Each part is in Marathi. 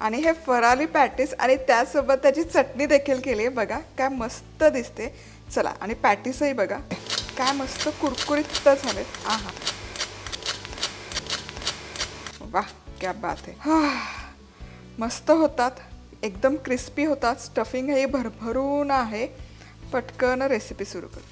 आणि हे फराली पॅटीस आणि त्यासोबत त्याची चटणी देखील केली आहे बघा, काय मस्त दिसते। चला, आणि पॅटीसही बघा काय मस्त कुरकुरीत झाले। आहा, वाह क्या बात है। मस्त होतात, एकदम क्रिस्पी होतात, स्टफिंग हे भरभरून आहे। पटकन रेसिपी सुरू करू।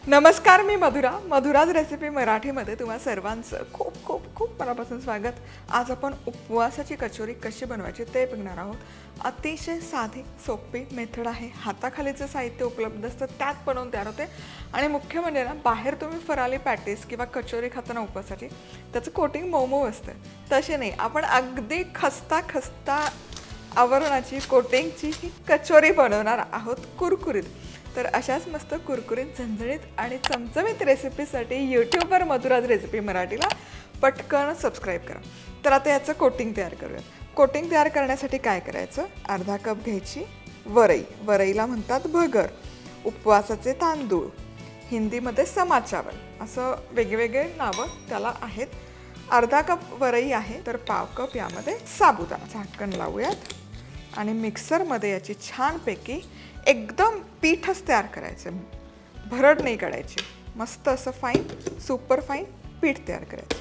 नमस्कार, मी मधुरा, मधुराज रेसिपी मराठीमध्ये तुम्हा सर्वांचं खूप खूप खूप मनापासून स्वागत। आज आपण उपवासाची कचोरी कशी बनवायची ते बघणार आहोत। अतिशय साधी सोपी मेथड आहे। हाताखालीचं साहित्य उपलब्ध असतं त्यात बनवून तयार होते। आणि मुख्य म्हणजे ना, बाहेर तुम्ही फराली पॅटीस किंवा कचोरी खाताना उपवासाची त्याचं कोटिंग मऊ मऊ असतं, तसे नाही, आपण अगदी खस्ता खस्ता आवरणाची कोटिंगची ही कचोरी बनवणार आहोत, कुरकुरीत। तर अशाच मस्त कुरकुरीत झणझणीत आणि चमचमीत रेसिपीसाठी यूट्यूबवर मधुराज रेसिपी मराठीला पटकन सबस्क्राईब करा। तर आता याचं कोटिंग तयार करूया। कोटिंग तयार करण्यासाठी काय करायचं, अर्धा कप घ्यायची वरई, वरईला म्हणतात भगर, उपवासाचे तांदूळ, हिंदीमध्ये समा चावल, असं वेगवेगळे नावं त्याला आहेत। अर्धा कप वरई आहे तर पाव कप यामध्ये साबुदाणा। झाकण लावूयात आणि मिक्सरमध्ये याची छानपैकी एकदम पीठच तयार करायचं, भरड नाही काढायची, मस्त असं फाईन सुपर फाईन पीठ तयार करायचं।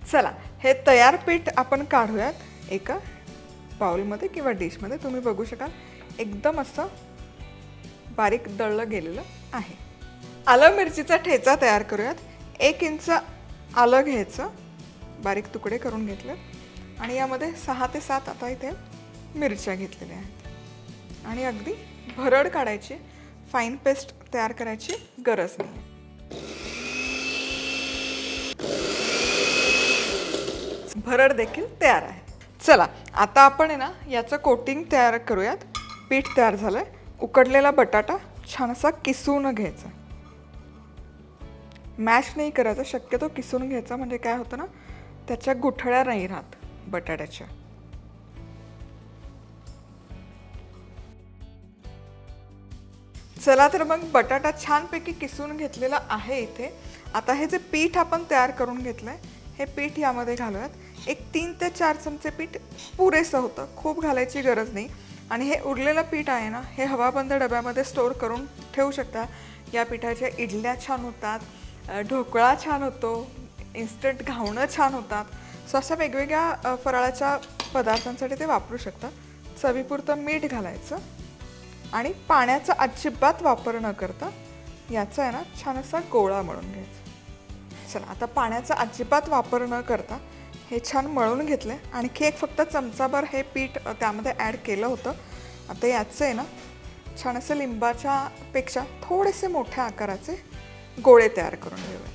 चला, हे तयार पीठ आपण काढूयात एका बाउलमध्ये किंवा डिशमध्ये। तुम्ही बघू शकाल एकदम असं बारीक दळलं गेलेलं आहे। आलं मिरचीचा ठेचा तयार करूयात। 1 इंच आलं घ्यायचं, बारीक तुकडे करून घेतले, आणि यामध्ये 6 ते 7 आता इथे मिरच्या घेतलेल्या आहेत। आणि अगदी भरड काढायची, फाईन पेस्ट तयार करायची गरज नाही। भरड देखील तयार आहे। चला, आता आपण आहे ना याचं कोटिंग तयार करूयात। पीठ तयार झालंय। उकडलेला बटाटा छान असा किसून घ्यायचा, मॅश नाही करायचं, शक्यतो किसून घ्यायचा, म्हणजे काय होतं ना, त्याच्या गुठळ्या नाही राहत बटाट्याच्या। चला, तर मग बटाटा छानपैकी किसून घेतलेला आहे इथे। आता हे जे पीठ आपण तयार करून घेतलंय, हे पीठ यामध्ये घालूयात। एक 3 ते 4 चमचे पीठ पुरेसं होतं, खूप घालायची गरज नाही। आणि हे उरलेलं पीठ आहे ना, हे हवाबंद डब्यामध्ये स्टोर करून ठेवू शकता। या पिठाच्या इडल्या छान होतात, ढोकळा छान होतो, इन्स्टंट घावणं छान होतात। सो अशा वेगवेगळ्या फराळाच्या पदार्थांसाठी ते वापरू शकता। चवीपुरतं मीठ घालायचं आणि पाण्याचा अजिबात वापर न करता याचा आहे ना छान असा गोळा मळून घ्यायचा। चला, आता पाण्याचा अजिबात वापर न करता हे छान मळून घेतले। आणखी एक फक्त चमचाभर हे पीठ त्यामध्ये ॲड केलं होतं। आता याचे आहे ना छान असे लिंबाच्या पेक्षा थोडेसे मोठ्या आकाराचे गोळे तयार करून घेऊया।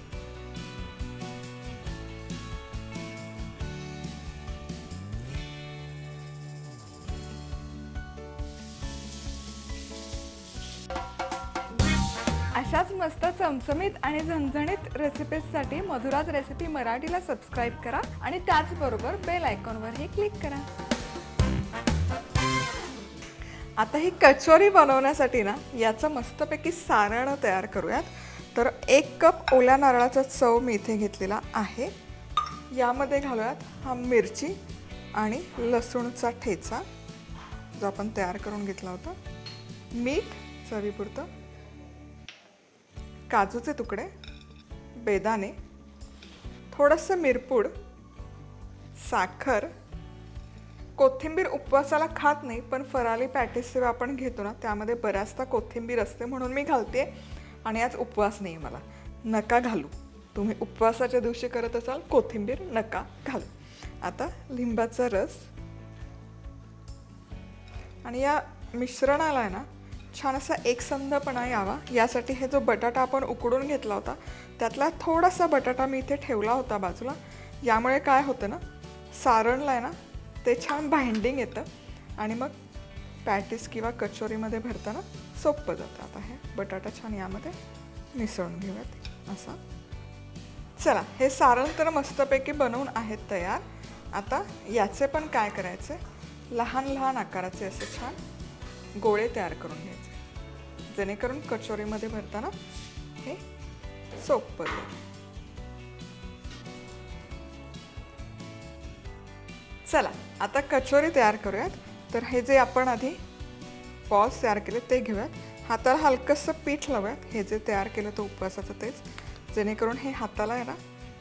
अशाच मस्त चमचमीत आणि झणझणीत रेसिपीजसाठी मधुराज रेसिपी मराठीला सबस्क्राईब करा आणि त्याचबरोबर बेल आयकॉनवरही क्लिक करा। आता ही कचोरी बनवण्यासाठी ना याचं मस्तपैकी सारण तयार करूयात। तर 1 कप ओल्या नारळाचा चव मी इथे घेतलेला आहे। यामध्ये घालूयात हा मिरची आणि लसूणचा ठेचा जो आपण तयार करून घेतला होता, मीठ चवीपुरतं, काजूचे तुकडे, बेदाणे, थोडंसं मिरपूड, साखर, कोथिंबीर उपवासाला खात नाही पण फराली पॅटीस जेव्हा आपण घेतो ना त्यामध्ये बऱ्याचदा कोथिंबीर असते म्हणून मी घालते। आणि आज उपवास नाही मला, नका घालू, तुम्ही उपवासाच्या दिवशी करत असाल कोथिंबीर नका घालू। आता लिंबाचा रस, आणि या मिश्रणाला आहे ना छान असा एकसंधपणा यावा यासाठी हे जो बटाटा आपण उकडून घेतला होता त्यातला थोडासा बटाटा मी इथे ठेवला होता बाजूला। यामुळे काय होतं ना, सारणला आहे ना ते छान बाइंडिंग येतं आणि मग पॅटीस किंवा कचोरीमध्ये भरताना सोपं जातं। आता हे बटाटा छान यामध्ये मिसळून घेऊयात असं। चला, हे सारण तर मस्तपैकी बनवून आहेत तयार। आता याचे पण काय करायचे, लहान लहान आकाराचे असे छान गोळे तयार करून घ्यायचे, जेणेकरून कचोरीमध्ये भरताना हे सोपं जाईल। चला आता कचोरी तयार करूयात. तर हे जे आपण आधी बॉल्स तयार केले ते घेऊयात. हाताला हलकंसं पीठ लावूयात. हे जे तयार केलं तो उपवासाचं तेच, जेणेकरून हे हाताला आहे ना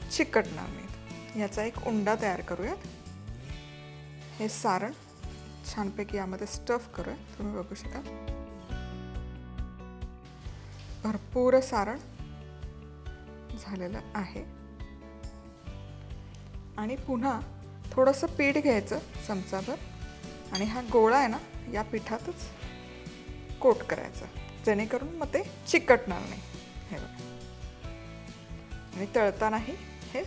चिकटणार नाही. याचा एक उंडा तयार करूयात. हे सारण छानपैकी यामध्ये स्टफ करूया. तुम्ही बघू शकाल भरपूर सारण झालेलं आहे. आणि पुन्हा थोडंसं पीठ घ्यायचं चमचाभर आणि हा गोळा आहे ना या पिठातच कोट करायचा, जेणेकरून मग ते चिकटणार नाही. हे बघा. आणि तळतानाही हे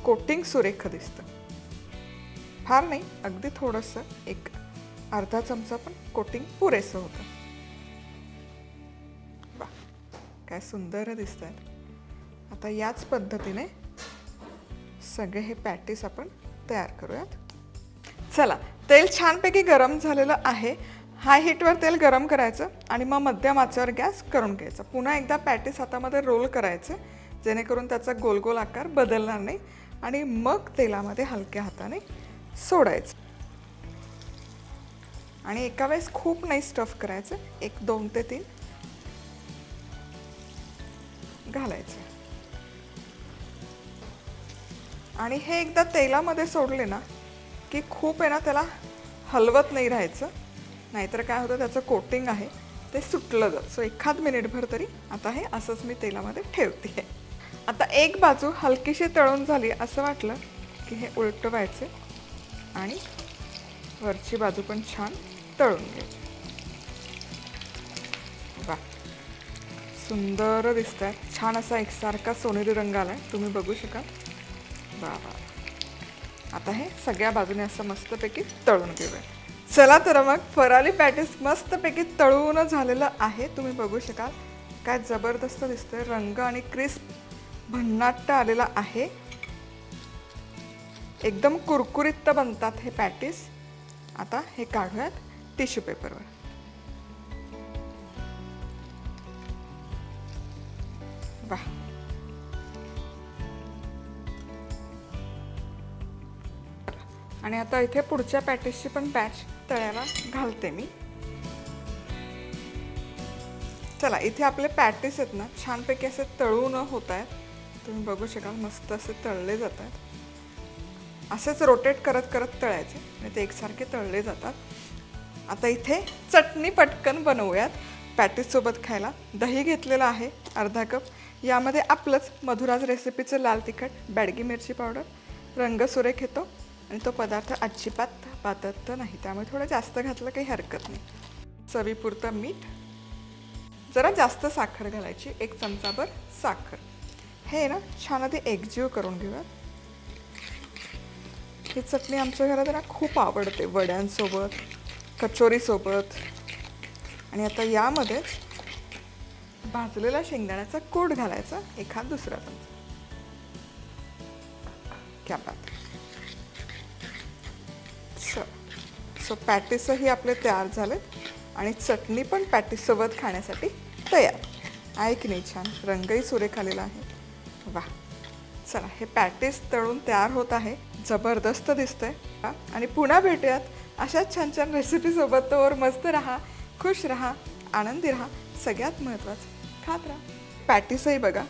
कोटिंग सुरेख दिसतं. फार नाही, अगदी थोडंसं, एक अर्धा चमचा पण कोटिंग पुरेसं होतं. वा, काय सुंदर दिसत आहेत. आता याच पद्धतीने सगळे हे पॅटीस आपण तयार करूयात. चला, तेल छानपैकी गरम झालेलं आहे. हाय हीटवर तेल गरम करायचं आणि मग मध्यम आचेवर गॅस करून घ्यायचा. पुन्हा एकदा पॅटीस हातामध्ये रोल करायचे, जेणेकरून त्याचा गोल गोल आकार बदलणार नाही. आणि मग तेलामध्ये हलक्या हाताने सोडायचं. आणि एका वेळेस खूप नाही स्टफ करायचं, 1 2 ते 3 घालायचं. आणि हे एकदा तेलामध्ये सोडले ना की खूप आहे ना त्याला हलवत नाही राहायचं, नाहीतर काय होतं त्याचं कोटिंग आहे ते सुटलं जातं. सो एखाद मिनिटभर तरी आता हे असंच मी तेलामध्ये ठेवते. आता एक बाजू हलकीशी तळून झाली असं वाटलं की हे उलटवायचे आणि वरची बाजू पण छान तळून घ्यायची. वा, सुंदर दिसत आहे. छान असा एकसारखा सोनेरी रंग आलाय, तुम्ही बघू शकाल. वा वा. आता हे सगळ्या बाजूने असं मस्तपैकी तळून घेऊया. चला तर मग फराली पॅटीस मस्तपैकी तळून झालेलं आहे. तुम्ही बघू शकाल काय जबरदस्त दिसतंय. रंग आणि क्रिस्प भन्नाट आलेला आहे. एकदम कुरकुरीत बनतात हे पॅटीस. आता हे काढूयात टिश्यू पेपरवर. वाह, आणि आता इथे पुढच्या पॅटीसची पण बॅच तळायला घालते मी. चला, इथे आपले पॅटीस आहेत ना छानपैकी असे तळून होत आहेत. तुम्ही बघू शकाल मस्त असे तळले जात आहेत. असेच रोटेट करत करत तळायचे आणि ते एकसारखे तळले जातात. आता इथे चटणी पटकन बनवूयात पॅटीस सोबत खायला. दही घेतलेलं आहे अर्धा कप. यामध्ये आपलंच मधुराज रेसिपीचं लाल तिखट, बॅडगी मिरची पावडर, रंग सुरेख येतो आणि तो पदार्थ अजिबात पातळ नाही, त्यामुळे थोडं जास्त घातलं काही हरकत नाही. चवीपुरतं मीठ, जरा जास्त साखर घालायची, 1 चमचाभर साखर. हे ना छान आधी एकजीव करून घेऊया. ही चटणी आमच्या घरात ना खूप आवडते वड्यांसोबत, कचोरीसोबत. आणि आता यामध्ये भाजलेला शेंगदाण्याचा कूट घालायचा, एखाद दुसरा चमचा. क्या बात. सो पॅटीसही आपले तयार झालेत आणि चटणी पण पॅटीस सोबत खाण्यासाठी तयार आहे की नाही. छान रंगही सुरेख आलेला आहे. वा, चला हे पॅटीस तळून तयार होत आहे. जबरदस्त दिसतंय. आणि पुन्हा भेटूयात अशाच छान छान रेसिपी सोबत. तोवर मस्त राहा, खुश राहा, आनंदी राहा. सगळ्यात महत्त्वाचं खात राहा. पॅटीसही बघा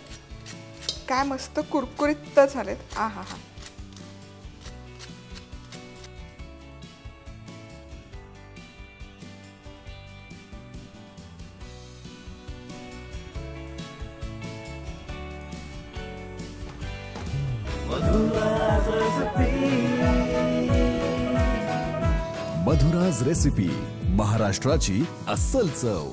काय मस्त कुरकुरीत झालेत. आ हा हा. मधुराज रेसिपी, महाराष्ट्राची अस्सल चव.